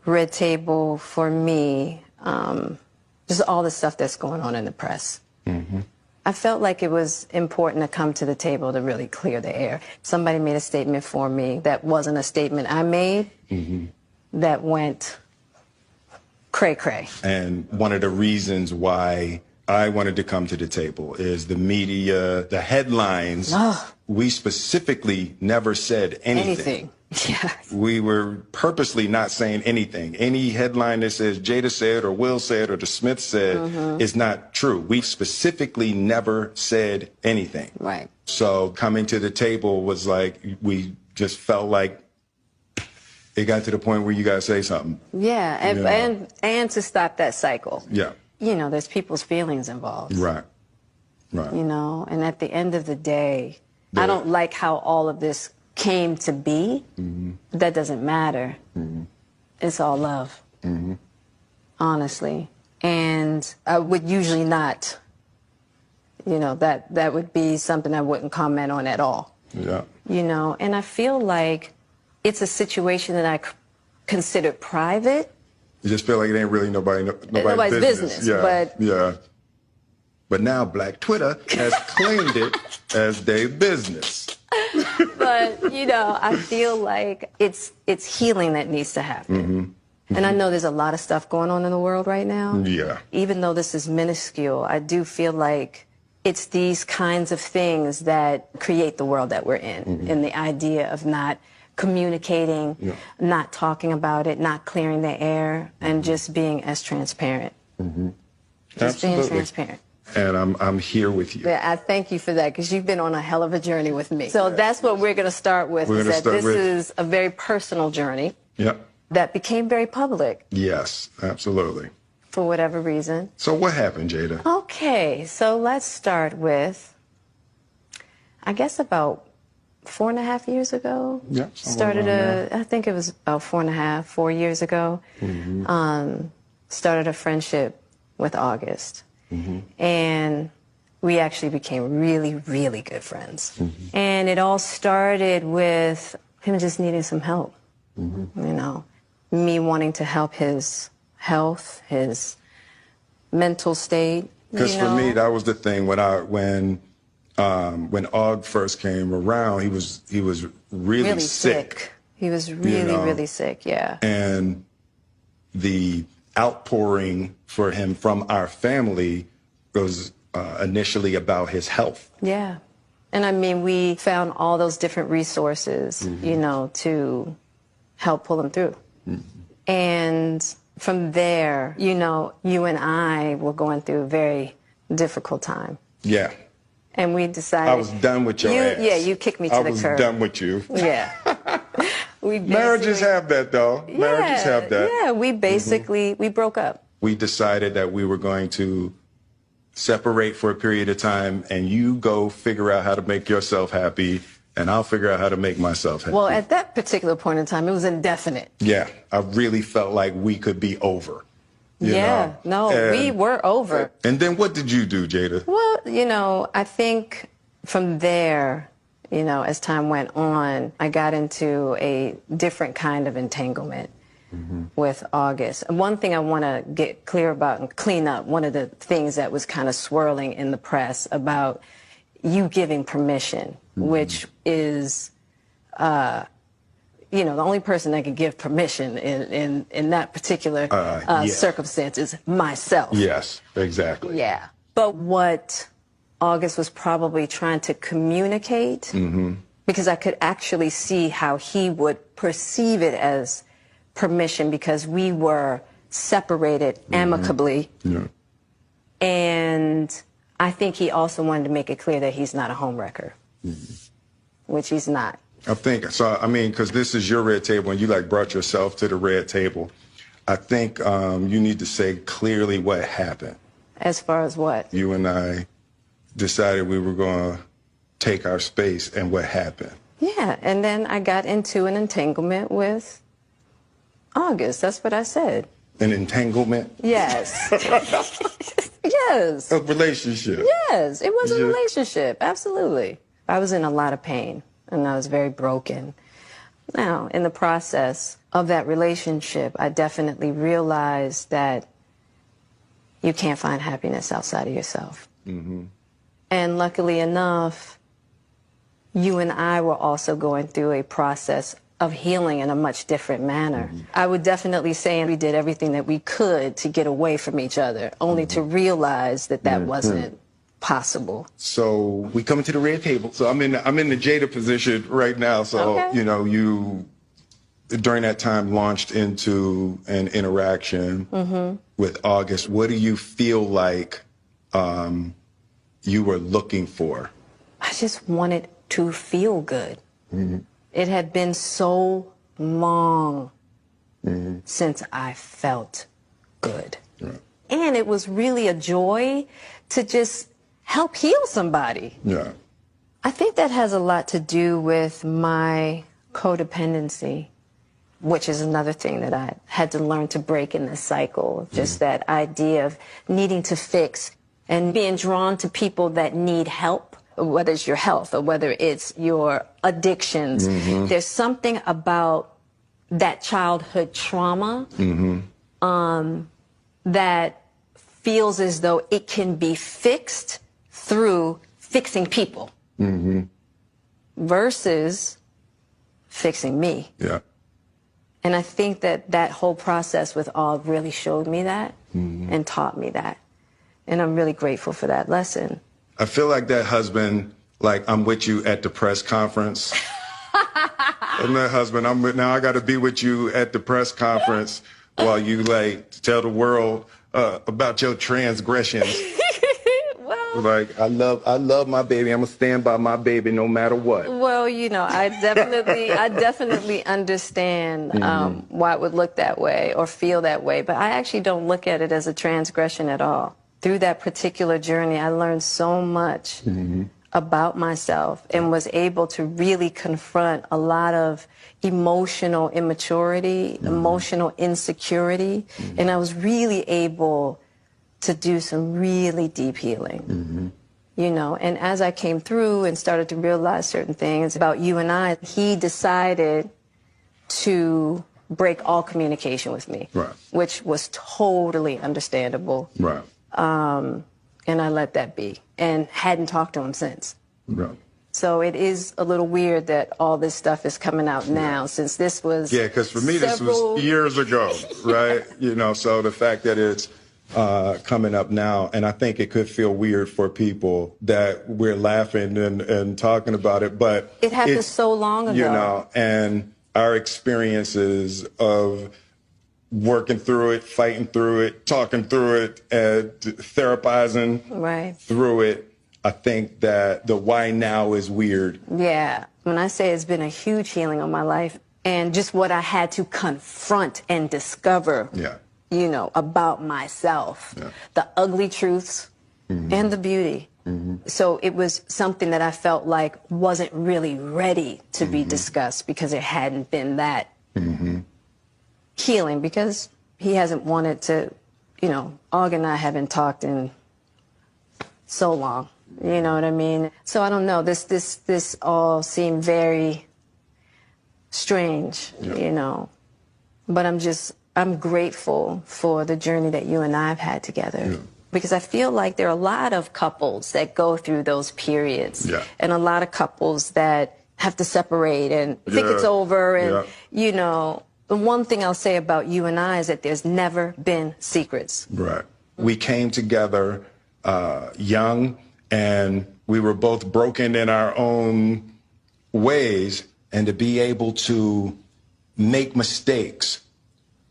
red table for me, just all the stuff that's going on in the press. I felt like it was important to come to the table to really clear the air. Somebody made a statement for me that wasn't a statement I made, that went cray-cray. And one of the reasons why I wanted to come to the table is the media, the headlines. We specifically never said anything. Yeah. We were purposely not saying anything. Any headline that says Jada said or Will said or the Smith said is not true. We specifically never said anything. Right. So coming to the table was like, we just felt like it got to the point where you got to say something. Yeah, and to stop that cycle. Yeah. You know, there's people's feelings involved. Right. Right. You know, and at the end of the day, I don't like how all of this came to be. That doesn't matter. It's all love. Honestly. And I would usually not, you know, that would be something I wouldn't comment on at all. Yeah. You know, and I feel like it's a situation that I consider private. You just feel like it ain't really nobody's business. Yeah. But now Black Twitter has claimed it as their business. But, you know, I feel like it's healing that needs to happen. And I know there's a lot of stuff going on in the world right now. Yeah. Even though this is minuscule, I do feel like it's these kinds of things that create the world that we're in. And the idea of not communicating, not talking about it, not clearing the air, and just being as transparent. Just being transparent. And I'm here with you. Yeah, I thank you for that, because you've been on a hell of a journey with me. So that's what we're going to start with. This is a very personal journey that became very public. Yes, absolutely. For whatever reason. So what happened, Jada? Okay, so let's start with, I guess about 4.5 years ago. Yeah. I think it was about 4 years ago. Started a friendship with August. And we actually became really, really good friends. And it all started with him just needing some help. You know, me wanting to help his health, his mental state. Because for me, that was the thing when Aug first came around, he was really sick. He was really, really sick, yeah. And the outpouring for him from our family was initially about his health. Yeah. And I mean, we found all those different resources, you know, to help pull him through. And from there, you know, you and I were going through a very difficult time. Yeah. And we decided... I was done with your ass. Yeah, you kicked me to the curb. I was done with you. Yeah. Marriages have that, though. Yeah, Marriages have that. Yeah, we basically, we broke up. We decided that we were going to separate for a period of time, and you go figure out how to make yourself happy, and I'll figure out how to make myself happy. Well, at that particular point in time, it was indefinite. Yeah, I really felt like we could be over. You know? We were over. And then what did you do, Jada? Well, you know, I think from there, you know, as time went on, I got into a different kind of entanglement with August. And one thing I want to get clear about and clean up, one of the things that was kind of swirling in the press about you giving permission, which is, you know, the only person that can give permission in that particular circumstance is myself. Yes, exactly. Yeah. But what August was probably trying to communicate, because I could actually see how he would perceive it as permission, because we were separated amicably. And I think he also wanted to make it clear that he's not a homewrecker, which he's not. I think, so, I mean, because this is your red table and you like brought yourself to the red table. I think you need to say clearly what happened. As far as what? You and I decided we were going to take our space, and what happened? Yeah, and then I got into an entanglement with August. That's what I said. An entanglement? Yes. Yes. A relationship? Yes, it was a relationship, absolutely. I was in a lot of pain, and I was very broken. Now, in the process, of that relationship, I definitely realized that you can't find happiness outside of yourself. Mm-hmm. And luckily enough, you and I were also going through a process of healing in a much different manner. Mm-hmm. I would definitely say we did everything that we could to get away from each other, only to realize that that wasn't possible. So we come into the red table. So I'm in the Jada position right now. So, you know, you, during that time, launched into an interaction with August. What do you feel like you were looking for? I just wanted to feel good. It had been so long since I felt good. And it was really a joy to just help heal somebody. Yeah. I think that has a lot to do with my codependency, which is another thing that I had to learn to break in this cycle. Just that idea of needing to fix and being drawn to people that need help, whether it's your health or whether it's your addictions. There's something about that childhood trauma that feels as though it can be fixed through fixing people versus fixing me. Yeah. And I think that that whole process with Aug really showed me that and taught me that. And I'm really grateful for that lesson. I feel like that husband, like I'm with you at the press conference. And that husband, now I got to be with you at the press conference while you like tell the world about your transgressions. Well, like I love my baby. I'm gonna stand by my baby no matter what. Well, you know, I definitely understand why it would look that way or feel that way, but I actually don't look at it as a transgression at all. Through that particular journey, I learned so much about myself and was able to really confront a lot of emotional immaturity, emotional insecurity, and I was really able to do some really deep healing, you know. And as I came through and started to realize certain things about you and I, he decided to break all communication with me, which was totally understandable. Right. And I let that be and hadn't talked to him since. Right. So it is a little weird that all this stuff is coming out now, since this was because for me this was years ago, right? You know, so the fact that it's coming up now, and I think it could feel weird for people that we're laughing and talking about it, but it happened so long ago. You know, and our experiences of working through it, fighting through it, talking through it, therapizing through it. I think that the why now is weird. Yeah. When I say it's been a huge healing on my life and just what I had to confront and discover, you know, about myself, the ugly truths and the beauty. So it was something that I felt like wasn't really ready to be discussed because it hadn't been that healing, because he hasn't wanted to, you know, Aug and I haven't talked in so long, you know what I mean? So I don't know, this all seemed very strange, you know, but I'm grateful for the journey that you and I have had together. Because I feel like there are a lot of couples that go through those periods and a lot of couples that have to separate and think it's over and, you know. The one thing I'll say about you and I is that there's never been secrets. Right. We came together young, and we were both broken in our own ways, and to be able to make mistakes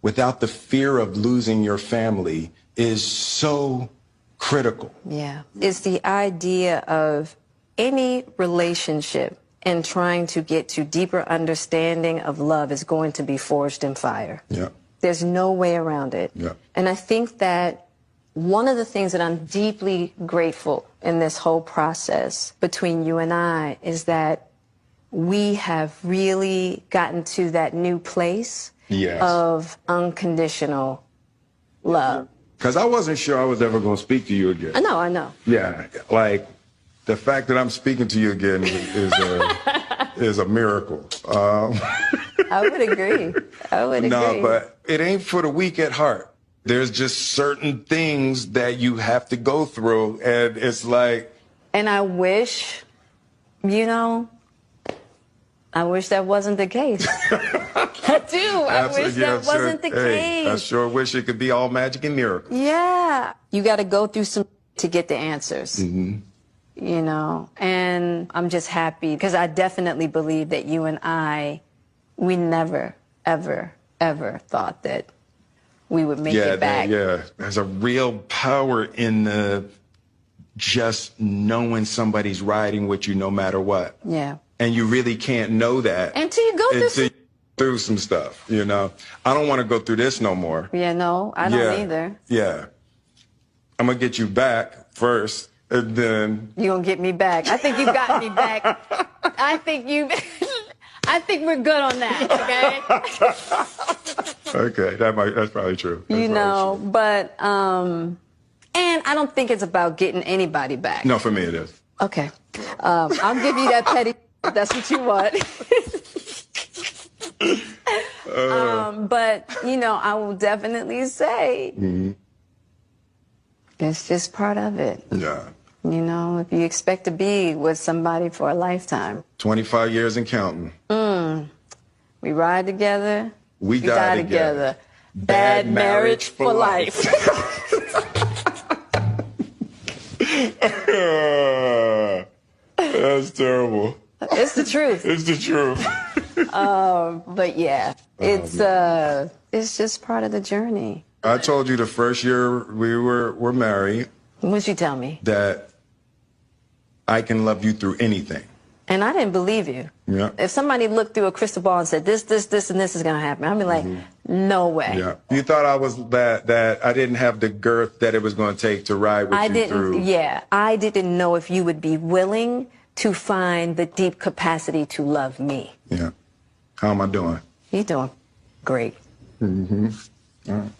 without the fear of losing your family is so critical. Yeah. It's the idea of any relationship and trying to get to deeper understanding of love is going to be forged in fire. Yeah. There's no way around it. Yeah. And I think that one of the things that I'm deeply grateful in this whole process between you and I is that we have really gotten to that new place of unconditional love. Because I wasn't sure I was ever going to speak to you again. I know. Yeah, like the fact that I'm speaking to you again is a miracle. I would agree. I would agree. No, but it ain't for the weak at heart. There's just certain things that you have to go through, and it's like... And I wish, you know, I wish that wasn't the case. I do. I wish that wasn't the case. I sure wish it could be all magic and miracles. Yeah. You got to go through some to get the answers. You know, and I'm just happy because I definitely believe that you and I, we never, ever, ever thought that we would make it back. There's a real power in the just knowing somebody's riding with you no matter what. Yeah. And you really can't know that until you go through some stuff, you know. I don't want to go through this no more. Yeah, no, I don't either. Yeah. I'm going to get you back first, and then... You're going to get me back. I think you got me back. I think we're good on that, okay? Okay, that's probably true. You know, but, and I don't think it's about getting anybody back. No, for me it is. Okay. I'll give you that petty if that's what you want. But, you know, I will definitely say it's just part of it. Yeah. You know, if you expect to be with somebody for a lifetime. 25 years and counting. We ride together. We die together. Bad marriage for life. That's terrible. It's the truth. It's the truth. But yeah, it's just part of the journey. I told you the first year we were married. What'd you tell me? That I can love you through anything. And I didn't believe you. Yeah. If somebody looked through a crystal ball and said, this, and this is going to happen, I'd be like, no way. Yeah. You thought I was that I didn't have the girth that it was going to take to ride with you through. Yeah. I didn't know if you would be willing to find the deep capacity to love me. Yeah. How am I doing? You're doing great. All right.